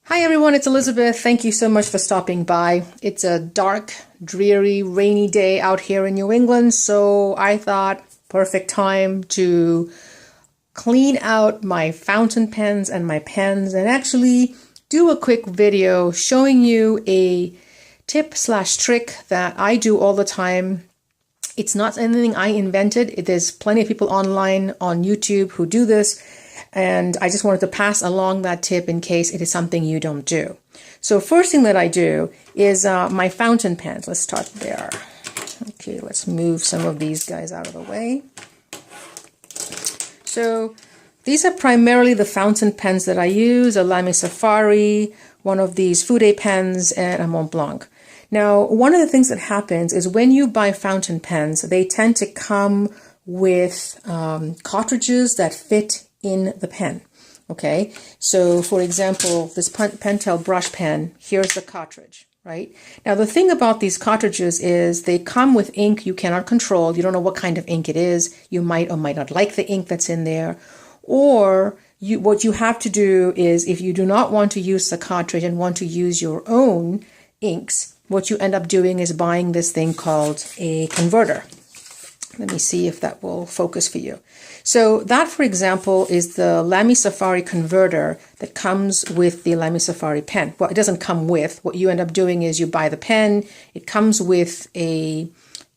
Hi everyone, it's Elizabeth. Thank you so much for stopping by. It's a dark, dreary, rainy day out here in New England, so I thought perfect time to clean out my fountain pens and my pens and actually do a quick video showing you a tip/trick that I do all the time. It's not anything I invented. There's plenty of people online on YouTube who do this. And I just wanted to pass along that tip in case it is something you don't do. So first thing that I do is my fountain pens. Let's start there. Okay, let's move some of these guys out of the way. So these are primarily the fountain pens that I use, a Lamy Safari, one of these Fude pens, and a Mont Blanc. Now, one of the things that happens is when you buy fountain pens, they tend to come with cartridges that fit in the pen. Okay, so for example, this Pentel brush pen, here's the cartridge, right? Now the thing about these cartridges is they come with ink you cannot control. You don't know what kind of ink it is. You might or might not like the ink that's in there. Or what you have to do is, if you do not want to use the cartridge and want to use your own inks, what you end up doing is buying this thing called a converter. Let me see if that will focus for you. So that, for example, is the Lamy Safari converter that comes with the Lamy Safari pen. Well, it doesn't come with. What you end up doing is you buy the pen. It comes with a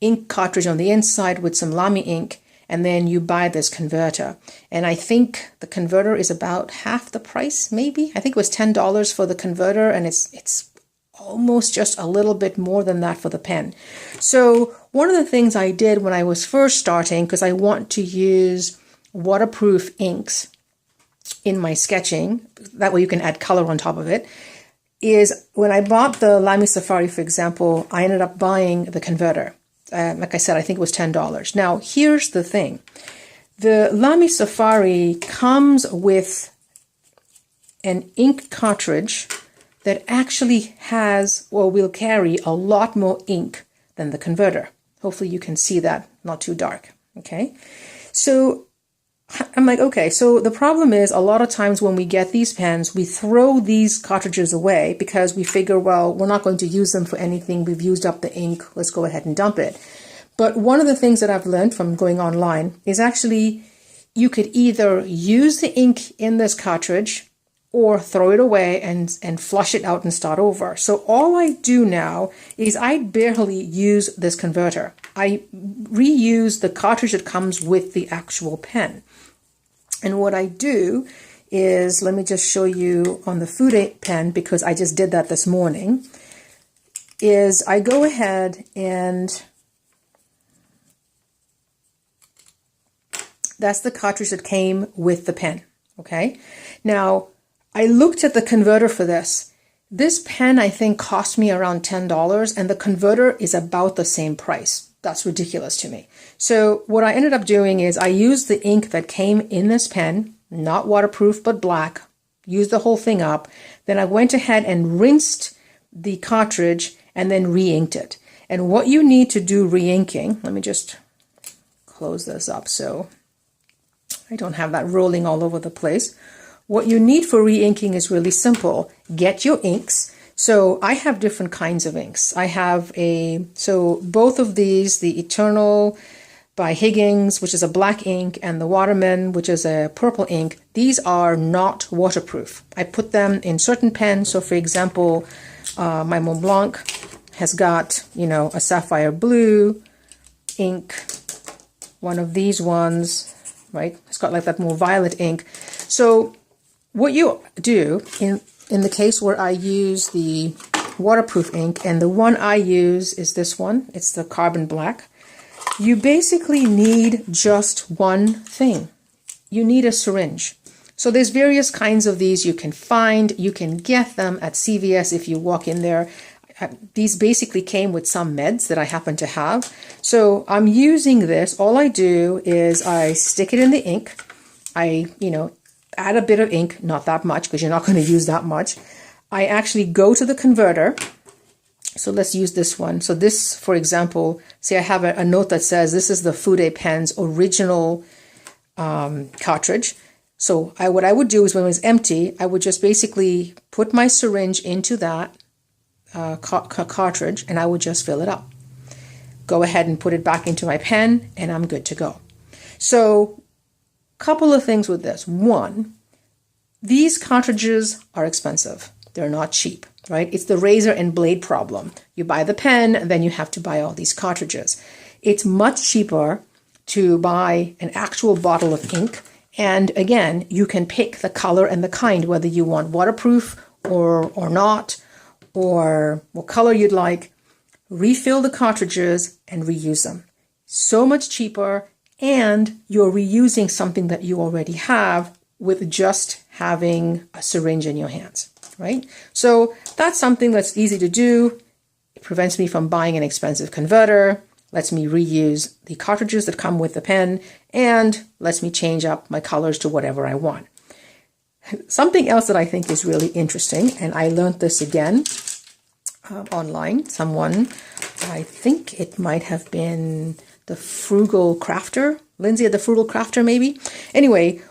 ink cartridge on the inside with some Lamy ink, and then you buy this converter. And I think the converter is about half the price, maybe. I think it was $10 for the converter, and it's almost just a little bit more than that for the pen. So one of the things I did when I was first starting, because I want to use waterproof inks in my sketching, that way you can add color on top of it, is when I bought the Lamy Safari, for example, I ended up buying the converter. Like I said, I think it was $10. Now, here's the thing. The Lamy Safari comes with an ink cartridge that actually has, or will carry, a lot more ink than the converter. Hopefully you can see that, not too dark, okay? So I'm like, okay, so the problem is a lot of times when we get these pens, we throw these cartridges away because we figure, well, we're not going to use them for anything. We've used up the ink. Let's go ahead and dump it. But one of the things that I've learned from going online is actually you could either use the ink in this cartridge or throw it away and flush it out and start over. So all I do now is I barely use this converter. I reuse the cartridge that comes with the actual pen. And what I do is, let me just show you on the Fude pen, because I just did that this morning, is I go ahead and that's the cartridge that came with the pen, okay? Now, I looked at the converter for this. This pen, I think, cost me around $10, and the converter is about the same price. That's ridiculous to me. So what I ended up doing is I used the ink that came in this pen, not waterproof, but black, used the whole thing up. Then I went ahead and rinsed the cartridge and then re-inked it. And what you need to do re-inking, let me just close this up so I don't have that rolling all over the place. What you need for re-inking is really simple. Get your inks. So I have different kinds of inks. I have so both of these, the Eternal by Higgins, which is a black ink, and the Waterman, which is a purple ink, these are not waterproof. I put them in certain pens. So for example, my Mont Blanc has got, a sapphire blue ink, one of these ones, right? It's got like that more violet ink. So what you do in the case where I use the waterproof ink, and the one I use is this one, it's the carbon black, you basically need just one thing. You need a syringe. So there's various kinds of these you can find. You can get them at CVS if you walk in there. These basically came with some meds that I happen to have. So I'm using this. All I do is I stick it in the ink. I, add a bit of ink, not that much because you're not going to use that much. I actually go to the converter. So let's use this one. So this, for example, see I have a note that says this is the Fude pen's original cartridge. So what I would do is when it was empty, I would just basically put my syringe into that cartridge and I would just fill it up. Go ahead and put it back into my pen and I'm good to go. So couple of things with this. One, these cartridges are expensive. They're not cheap, right? It's the razor and blade problem. You buy the pen, then you have to buy all these cartridges. It's much cheaper to buy an actual bottle of ink. And again, you can pick the color and the kind, whether you want waterproof or not, or what color you'd like. Refill the cartridges and reuse them. So much cheaper, and you're reusing something that you already have with just having a syringe in your hands, right? So that's something that's easy to do. It prevents me from buying an expensive converter, lets me reuse the cartridges that come with the pen, and lets me change up my colors to whatever I want. Something else that I think is really interesting, and I learned this again online. Someone, I think it might have been the Frugal Crafter, Lindsay at the Frugal Crafter maybe. Anyway,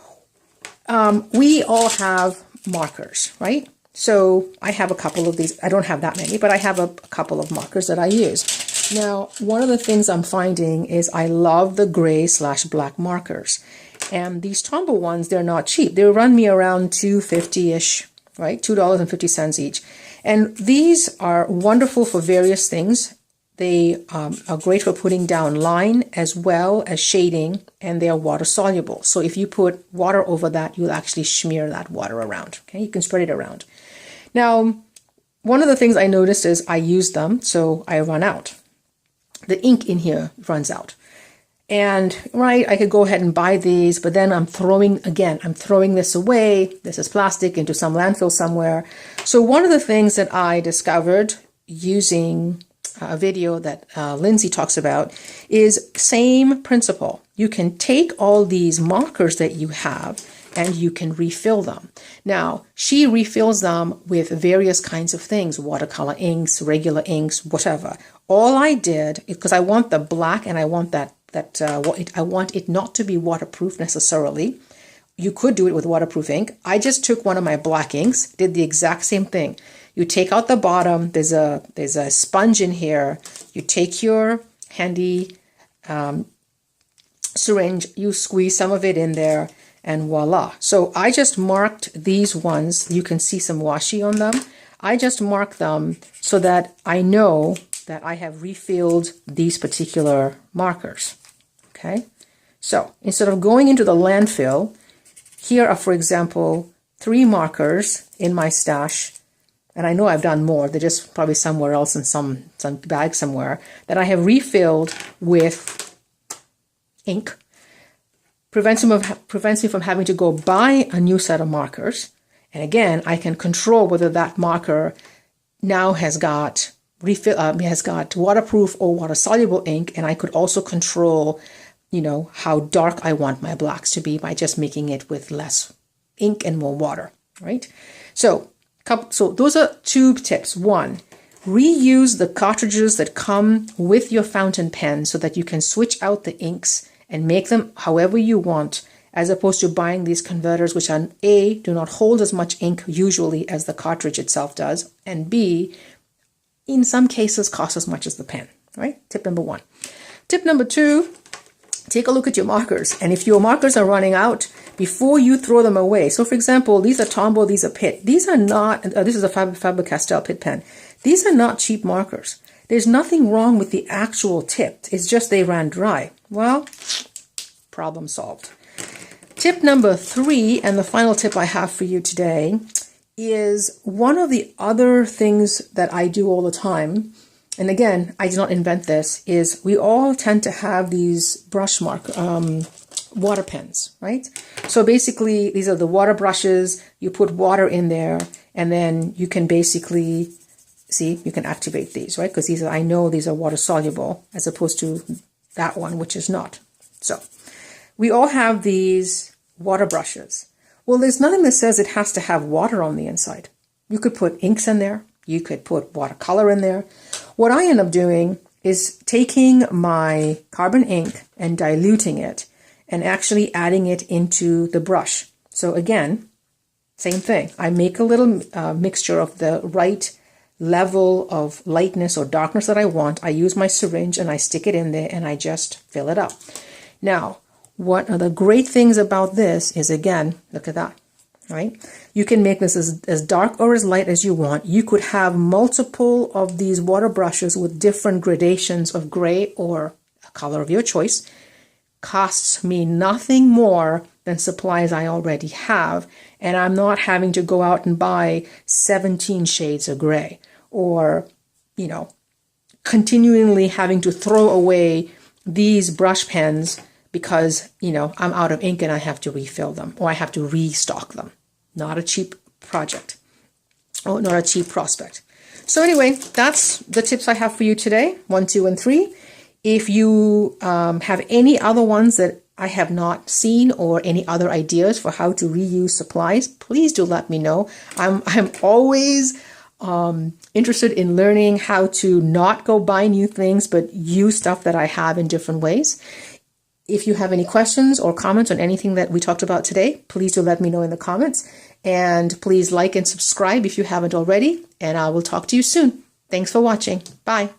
we all have markers, right? So I have a couple of these. I don't have that many, but I have a couple of markers that I use. Now, one of the things I'm finding is I love the gray/black markers. And these Tombow ones, they're not cheap. They run me around $2.50-ish, right? $2.50 each. And these are wonderful for various things. They are great for putting down line as well as shading, and they are water soluble. So if you put water over that, you'll actually smear that water around. Okay, you can spread it around. Now, one of the things I noticed is I use them, so I run out. The ink in here runs out. And right, I could go ahead and buy these, but then I'm throwing this away. This is plastic into some landfill somewhere. So one of the things that I discovered using a video that Lindsay talks about is same principle. You can take all these markers that you have and you can refill them. Now, she refills them with various kinds of things, watercolor inks, regular inks, whatever. All I did, because I want the black and I want I want it not to be waterproof necessarily. You could do it with waterproof ink. I just took one of my black inks, did the exact same thing. You take out the bottom, there's a sponge in here. You take your handy syringe, you squeeze some of it in there, and voila. So I just marked these ones. You can see some washi on them. I just marked them so that I know that I have refilled these particular markers. Okay, so instead of going into the landfill, here are, for example, 3 markers in my stash. And I know I've done more. They're just probably somewhere else in some bag somewhere that I have refilled with ink. Prevents me from having to go buy a new set of markers. And again, I can control whether that marker now has got waterproof or water soluble ink, and I could also control, how dark I want my blacks to be by just making it with less ink and more water, right? So those are 2 tips. 1, reuse the cartridges that come with your fountain pen so that you can switch out the inks and make them however you want, as opposed to buying these converters, which are A, do not hold as much ink usually as the cartridge itself does, and B, in some cases cost as much as the pen, right? Tip number 1. Tip number 2, take a look at your markers. And if your markers are running out, before you throw them away. So for example, these are Tombow, these are Pitt. These are not, this is a Faber-Castell Pitt pen. These are not cheap markers. There's nothing wrong with the actual tip. It's just they ran dry. Well, problem solved. Tip number 3, and the final tip I have for you today, is one of the other things that I do all the time, and again, I did not invent this, is we all tend to have these brush water pens, right? So basically, these are the water brushes. You put water in there, and then you can basically, see, you can activate these, right? Because I know these are water soluble, as opposed to that one, which is not. So we all have these water brushes. Well, there's nothing that says it has to have water on the inside. You could put inks in there. You could put watercolor in there. What I end up doing is taking my carbon ink and diluting it and actually adding it into the brush. So again, same thing. I make a little mixture of the right level of lightness or darkness that I want. I use my syringe and I stick it in there and I just fill it up. Now, what are the great things about this is, again, look at that, right? You can make this as dark or as light as you want. You could have multiple of these water brushes with different gradations of gray or a color of your choice. Costs me nothing more than supplies I already have, and I'm not having to go out and buy 17 shades of gray, or, you know, continually having to throw away these brush pens because, you know, I'm out of ink and I have to refill them or I have to restock them. Not a cheap project. Oh, not a cheap prospect. So anyway, that's the tips I have for you today, 1, 2, and 3. If you have any other ones that I have not seen or any other ideas for how to reuse supplies, please do let me know. I'm always interested in learning how to not go buy new things, but use stuff that I have in different ways. If you have any questions or comments on anything that we talked about today, please do let me know in the comments. And please like and subscribe if you haven't already. And I will talk to you soon. Thanks for watching. Bye.